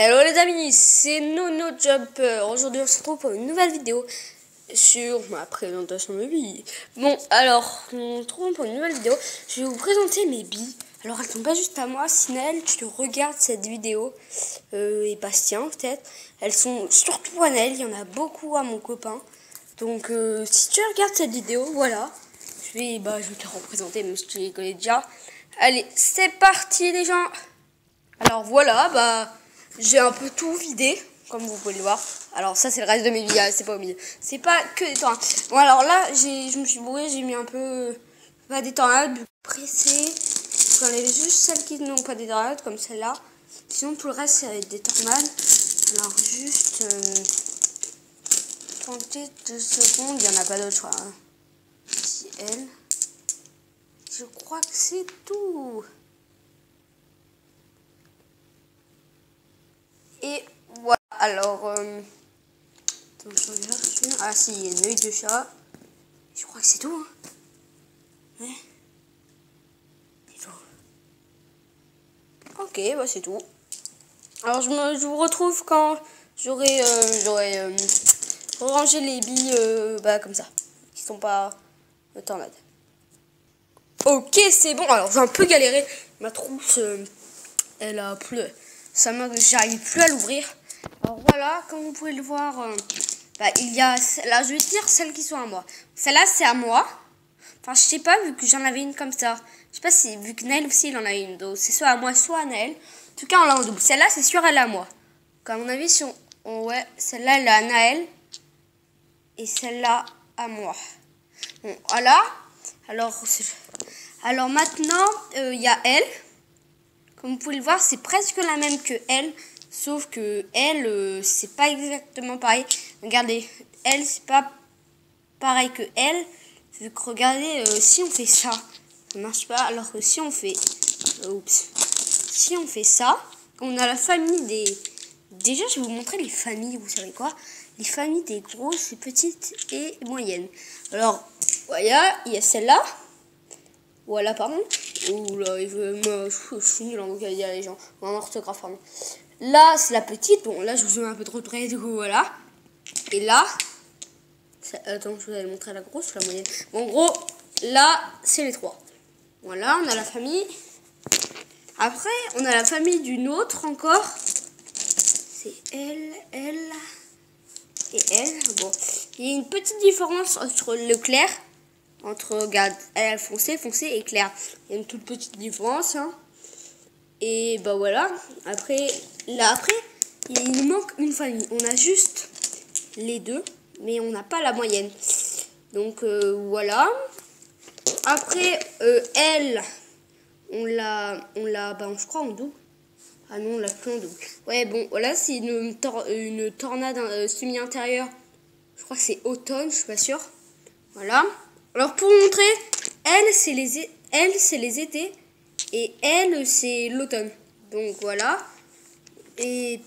Hello les amis, c'est Nono Jumper. Aujourd'hui on se retrouve pour une nouvelle vidéo sur ma présentation de billes. Bon alors, on se retrouve pour une nouvelle vidéo. Je vais vous présenter mes billes. Alors elles sont pas juste à moi, Sinel, tu regardes cette vidéo, et Bastien peut-être. Elles sont surtout à Nel, il y en a beaucoup à mon copain. Donc si tu regardes cette vidéo, voilà. Je vais te la représenter, même si tu les connais déjà. Allez, c'est parti les gens. Alors voilà, j'ai un peu tout vidé, comme vous pouvez le voir. Alors ça c'est le reste de mes billes, c'est pas au milieu. C'est pas que des tornades. Bon alors là, je me suis bourré, j'ai mis un peu pas des tornades pressées. J'enlève juste celles qui n'ont pas des tornades, comme celle-là. Sinon tout le reste c'est des tornades. Alors juste tenter 2 secondes, il n'y en a pas d'autres je crois. Si elle. Je crois que c'est tout. Et voilà, alors, attends, je regarde. Ah si, il y a un œil de chat. Je crois que c'est tout, hein. Ouais. C'est tout. Ok, c'est tout. Alors, je vous retrouve quand j'aurai rangé les billes, comme ça. Qui sont pas tornades. Ok, c'est bon. Alors, j'ai un peu galéré. Ma trousse, elle a plus... j'arrive plus à l'ouvrir. Alors voilà, comme vous pouvez le voir, il y a, là je vais dire celles qui sont à moi. Celle-là c'est à moi. Enfin je sais pas, vu que j'en avais une comme ça. Je sais pas si, vu que Naël aussi il en a une. Donc c'est soit à moi, soit à Naël. En tout cas on l'a en double. Celle-là c'est sûr elle est à moi. Donc à mon avis, ouais, celle-là elle est à Naël. Et celle-là à moi. Bon, voilà. Alors maintenant, il y a elle. Comme vous pouvez le voir, c'est presque la même que elle. Sauf que elle, c'est pas exactement pareil. Regardez, elle, c'est pas pareil que elle. Vu que regardez, si on fait ça, ça marche pas. Alors que si on fait... Si on fait ça, on a la famille des... Déjà, je vais vous montrer les familles, vous savez quoi? Les familles des grosses, petites et moyennes. Alors, voilà, il y a celle-là. Voilà, pardon. Oula, je suis nul en vocabulaire, les gens. En orthographe, pardon. Là, c'est la petite. Bon, là, je vous mets un peu trop de près, du coup, voilà. Et là, attends, je vais vous montrer la grosse, la moyenne. Bon, en gros, là, c'est les trois. Voilà, on a la famille. Après, on a la famille d'une autre encore. C'est elle et elle. Bon, il y a une petite différence entre le clair. Regarde, elle foncé et clair. Il y a une toute petite différence, hein. Et voilà. Après, il nous manque une famille. On a juste les deux, mais on n'a pas la moyenne. Donc voilà. Après, elle, on l'a, je crois en double. Ah non, on l'a plus en double. Ouais, bon, voilà, c'est une tornade semi-intérieure. Je crois que c'est automne, je suis pas sûre. Voilà. Alors pour vous montrer, elle c'est les étés et elle c'est l'automne. Donc voilà. Et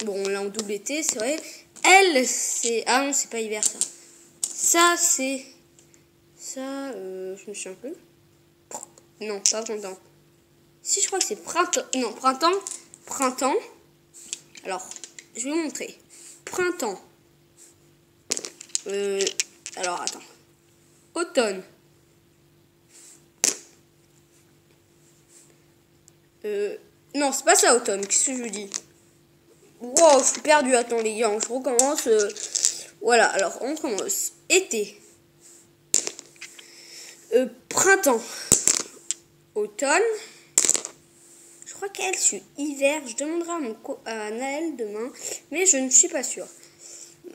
bon là en double été c'est vrai. Elle c'est, ah non c'est pas hiver ça. Ça c'est, ça je me souviens plus. Non pas printemps. Si je crois que c'est printemps. Non printemps. Alors je vais vous montrer. Printemps. Alors attends. Automne. Non, c'est pas ça, automne. Qu'est-ce que je dis? Wow, je suis perdu. Attends, les gars, je recommence. Voilà, alors, on commence. Été. Printemps. Automne. Je crois qu'elle, c'est hiver. Je demanderai à Naël demain. Mais je ne suis pas sûre.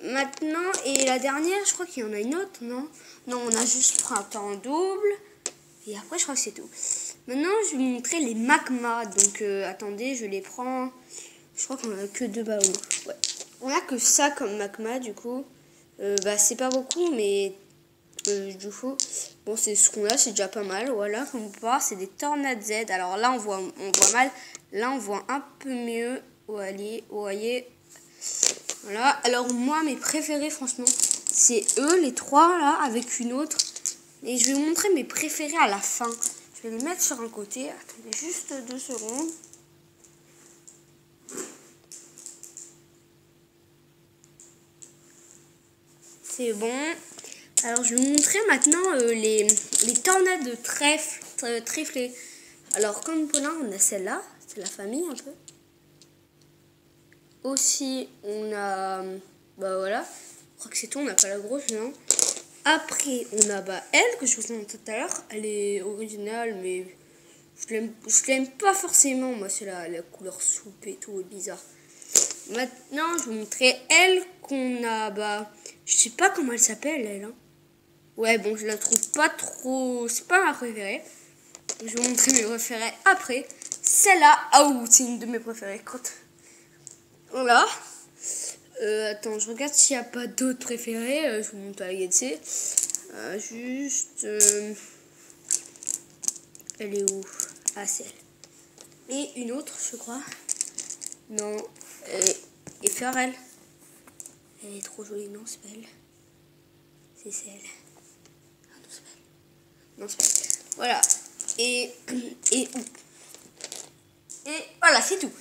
Maintenant, et la dernière, je crois qu'il y en a une autre, non? Non, on a juste printemps double. Et après, je crois que c'est tout. Maintenant, je vais vous montrer les magmas. Donc, attendez, je les prends. Je crois qu'on a que 2 ballons. Ouais. On a que ça comme magma, du coup. C'est pas beaucoup, mais du coup, bon, c'est ce qu'on a, c'est déjà pas mal. Voilà, comme vous pouvez voir, c'est des tornades Z. Alors là, on voit mal. Là, on voit un peu mieux. Vous voyez. Voilà. Alors, moi, mes préférés, franchement, c'est eux, les trois, là, avec une autre. Et je vais vous montrer mes préférés à la fin. Je vais les mettre sur un côté. Attendez juste 2 secondes. C'est bon. Alors, je vais vous montrer maintenant les tornades de trèfle. Alors, comme pour là, on a celle-là. C'est la famille, un peu. Aussi, on a... Bah voilà. Je crois que c'est tout. On n'a pas la grosse, non. Après, on a elle, que je vous ai montré tout à l'heure. Elle est originale, mais je l'aime pas forcément. Moi, c'est la couleur soupe et tout, bizarre. Maintenant, je vais vous montrer elle qu'on a... je sais pas comment elle s'appelle, elle. Hein. Ouais, bon, je la trouve pas trop... C'est pas ma préférée. Je vais vous montrer mes préférés après. Celle-là, c'est une de mes préférées. Voilà. Attends, je regarde s'il n'y a pas d'autres préférés. Je vous montre la Getsé. Juste... elle est où? Ah, c'est elle. Et une autre, je crois. Non. Et Pharrell. Elle est trop jolie. Non, c'est pas elle. C'est celle. Ah, non, c'est pas elle. Non, c'est pas elle. Voilà. Et voilà, c'est tout.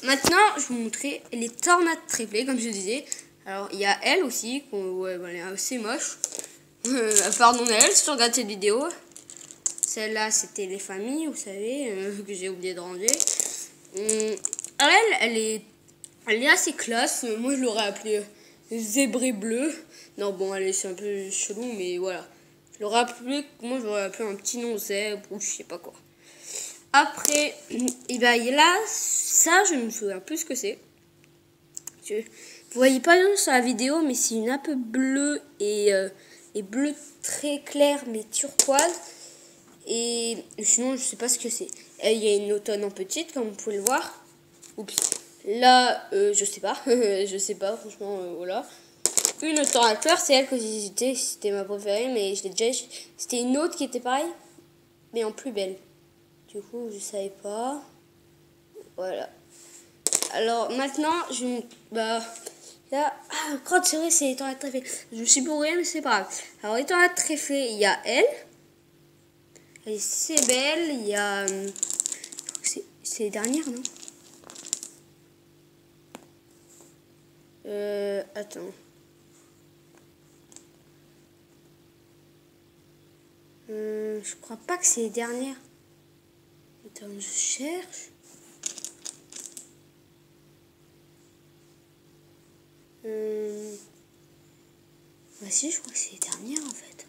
Maintenant, je vais vous montrer les tornades triplées, comme je disais. Alors, il y a elle aussi, ouais, elle est assez moche. Pardon elle, si tu regardes cette vidéo. Celle-là, c'était les familles, vous savez, que j'ai oublié de ranger. Elle est assez classe. Moi, je l'aurais appelée zébré bleu. Non, bon, c'est un peu chelou, mais voilà. Je l'aurais appelé, moi, j'aurais appelé un petit nom zèbre ou je sais pas quoi. Après, il y a là, ça, je me souviens plus ce que c'est. Vous voyez pas bien sur la vidéo, mais c'est une un peu bleue et bleu très clair, mais turquoise. Et sinon, je sais pas ce que c'est. Il y a une automne en petite, comme vous pouvez le voir. Oups. Là, je sais pas. Je sais pas, franchement, voilà. Une automne à fleurs, c'est elle que j'hésitais. C'était ma préférée, mais je l'ai déjà. C'était une autre qui était pareille, mais en plus belle. Du coup, je savais pas. Voilà. Alors, maintenant, là... crotte, c'est vrai, c'est les tornades trèflées. Je me suis bourrée, mais c'est pas grave. Alors, les tornades trèflées, il y a elle. Elle est assez belle. Il y a... c'est les dernières, non? Attends. Je crois pas que c'est les dernières. Attends, je cherche. Bah si, je crois que c'est les dernières en fait.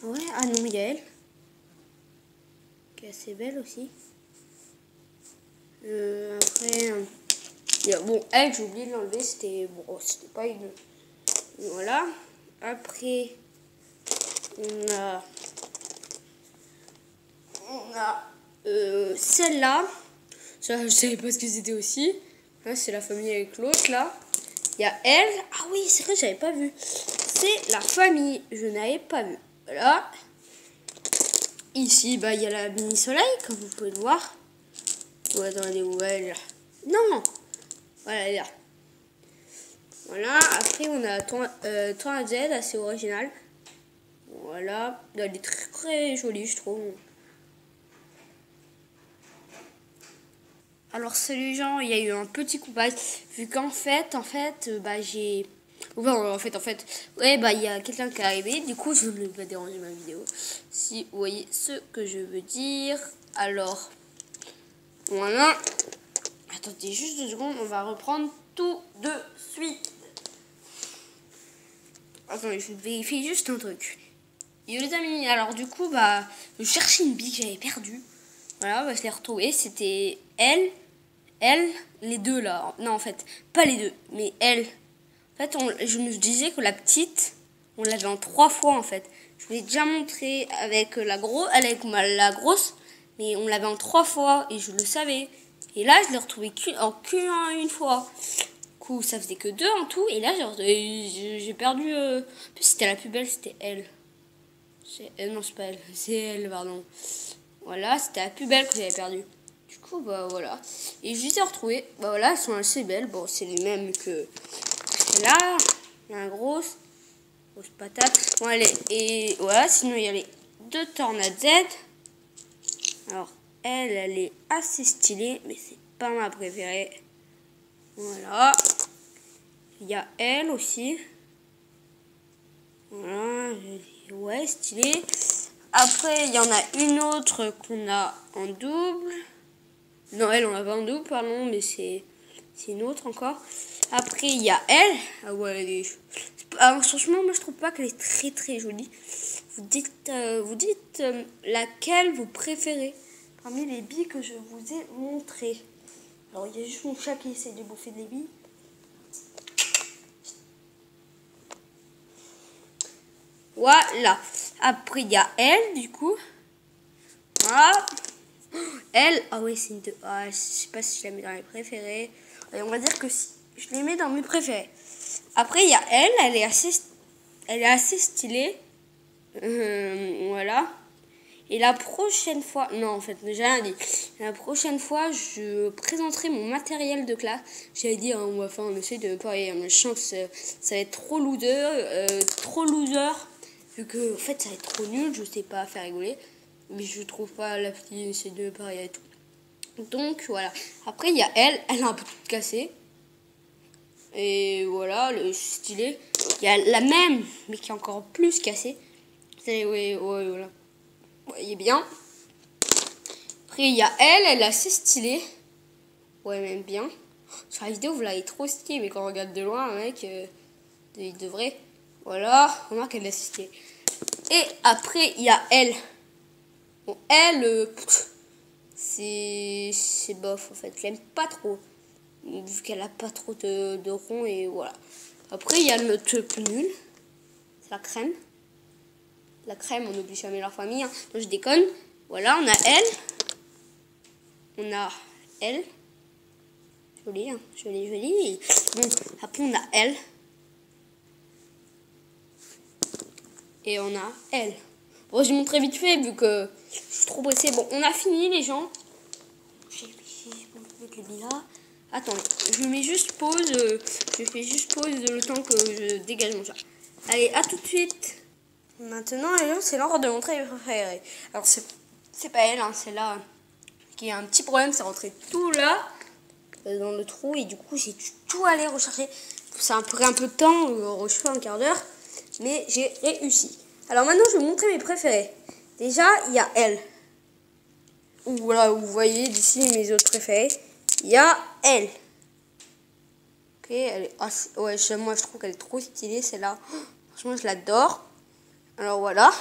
Ouais, ah non, il y a elle. Qui est assez belle aussi. Après, bon, elle, j'ai oublié de l'enlever. C'était pas une... Voilà. Après, on a celle-là. Ça, je savais pas ce que c'était aussi. Là, c'est la famille avec l'autre, là. Il y a elle. Ah oui, c'est vrai, j'avais pas vu. C'est la famille. Je n'avais pas vu. Voilà. Ici, il y a la mini-soleil, comme vous pouvez le voir. Ouais, attendez, où elle est là. Non. Voilà, elle est là. Voilà. Après, on a Tornade Z, assez original. Voilà. Elle est très, très jolie, je trouve. Alors salut les gens, il y a eu un petit coupage vu qu'en fait, j'ai... en fait, ouais, il y a quelqu'un qui est arrivé, du coup je ne vais pas déranger ma vidéo. Si vous voyez ce que je veux dire, alors, voilà. Attendez juste 2 secondes, on va reprendre tout de suite. Attendez, je vérifie juste un truc. Yo les amis, alors du coup, je cherchais une bille que j'avais perdue. Voilà, je l'ai retrouvée, c'était elle, les deux là. Non, en fait, pas les deux, mais elle. En fait, je me disais que la petite, on l'avait en 3 fois en fait. Je vous l'ai déjà montré avec la grosse, mais on l'avait en 3 fois et je le savais. Et là, je l'ai retrouvée qu'une fois. Du coup, ça faisait que 2 en tout. Et là, j'ai perdu. En plus, c'était la plus belle, c'était elle. Non, c'est pas elle, c'est elle, pardon. Voilà, c'était la plus belle que j'avais perdue. Du coup, voilà. Et je les ai retrouvées. Voilà, elles sont assez belles. Bon, c'est les mêmes que là. Il y a un grosse patate. Bon, allez. Et voilà, sinon, il y a les 2 Tornade Z. Alors, elle est assez stylée, mais c'est pas ma préférée. Voilà. Il y a elle aussi. Voilà, ouais, stylé. Après, il y en a une autre qu'on a en double. Non, elle, on l'a pas en double, pardon, mais c'est une autre encore. Après, il y a elle. Ah ouais, elle est... Alors, franchement, moi, je trouve pas qu'elle est très, très jolie. Vous dites laquelle vous préférez parmi les billes que je vous ai montrées. Alors, il y a juste mon chat qui essaie de bouffer des billes. Voilà. Après, il y a elle, du coup. Voilà. Elle, ah ouais, c'est une de... Ah, je sais pas si je la mets dans mes préférés. Et on va dire que si, je les mets dans mes préférés. Après, il y a elle, elle est assez stylée. Voilà. Et la prochaine fois, non en fait, j'ai rien dit. La prochaine fois, je présenterai mon matériel de classe. J'avais dit, hein, on va faire un essai de pareil. Mais je sens que ça va être trop loser, vu que en fait ça va être trop nul. Je sais pas faire rigoler, mais je trouve pas la petite essai de pareil et tout. Donc voilà. Après il y a elle a un peu tout cassé. Et voilà, le stylé. Il y a la même, mais qui est encore plus cassée. Ouais, voilà. Vous voyez bien. Après, il y a elle est assez stylée. Ouais, même bien. Sur la vidéo, vous l'avez trop stylée, mais quand on regarde de loin, mec, il devrait. Voilà, remarque, elle est assez stylée. Et après, il y a elle. Bon, elle, c'est bof, en fait. Je l'aime pas trop. Vu qu'elle a pas trop de rond, et voilà. Après, il y a notre plus nul. C'est la crème. La crème, on n'oublie jamais leur famille. Hein. Non, je déconne. Voilà, on a elle. On a elle. Jolie, hein. Jolie. Bon, après, on a elle. Et on a elle. Bon, je montre vite fait, vu que je suis trop pressée. Bon, on a fini, les gens. J'ai mettre le là. Attendez, je mets juste pause. Je fais juste pause le temps que je dégage mon chat. Allez, à tout de suite. Maintenant, c'est l'heure de montrer mes préférés. Alors, c'est pas elle, hein, c'est là qui a un petit problème. C'est rentré tout là, dans le trou. Et du coup, j'ai dû tout aller rechercher. Ça a pris un peu de temps, je fais un quart d'heure. Mais j'ai réussi. Alors maintenant, je vais vous montrer mes préférés. Déjà, il y a elle. Voilà, vous voyez d'ici mes autres préférés. Il y a elle. Ok, elle est... ouais, moi, je trouve qu'elle est trop stylée, celle-là. Franchement, je l'adore. Alors voilà,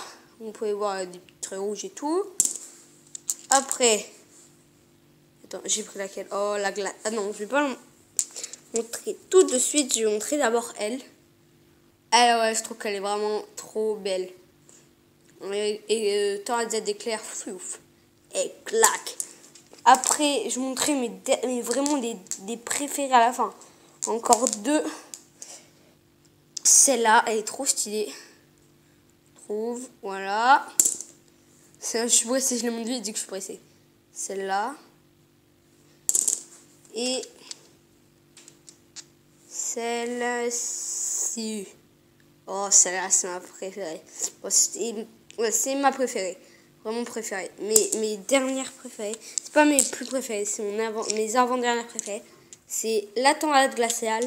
vous pouvez voir des petits traits rouges et tout. Après, attends, j'ai pris laquelle? Oh, la glace. Ah non, je vais pas montrer tout de suite. Je vais montrer d'abord elle. Elle, ouais, je trouve qu'elle est vraiment trop belle. Et temps à Z éclair, flouf. Et clac. Après, je montrerai vraiment des préférés à la fin. Encore deux. Celle-là, elle est trop stylée. Voilà. Je suis pressée, je l'ai montré, il dit que je suis pressée. Celle-là. Et celle-ci. Oh, celle-là, c'est ma préférée. Bon, c'est ma préférée. Vraiment préférée. Mes dernières préférées. C'est pas mes plus préférées, c'est mes avant-dernières préférées. C'est la tornade glaciale.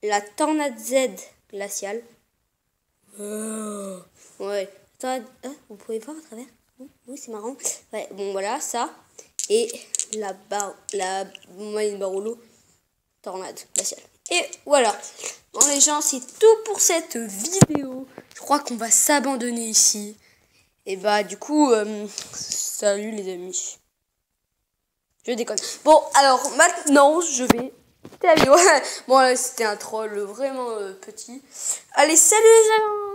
La tornade Z glaciale. Oh. Ouais. Vous pouvez voir à travers. Oui, c'est marrant. Ouais, bon, voilà, ça. Et la moyenne Barolo tornade glaciale. Et voilà. Bon, les gens, c'est tout pour cette vidéo. Je crois qu'on va s'abandonner ici. Et bah, du coup, salut les amis. Je déconne. Bon, alors, maintenant, je vais... Bon, là, c'était un troll vraiment petit. Allez, salut les amis.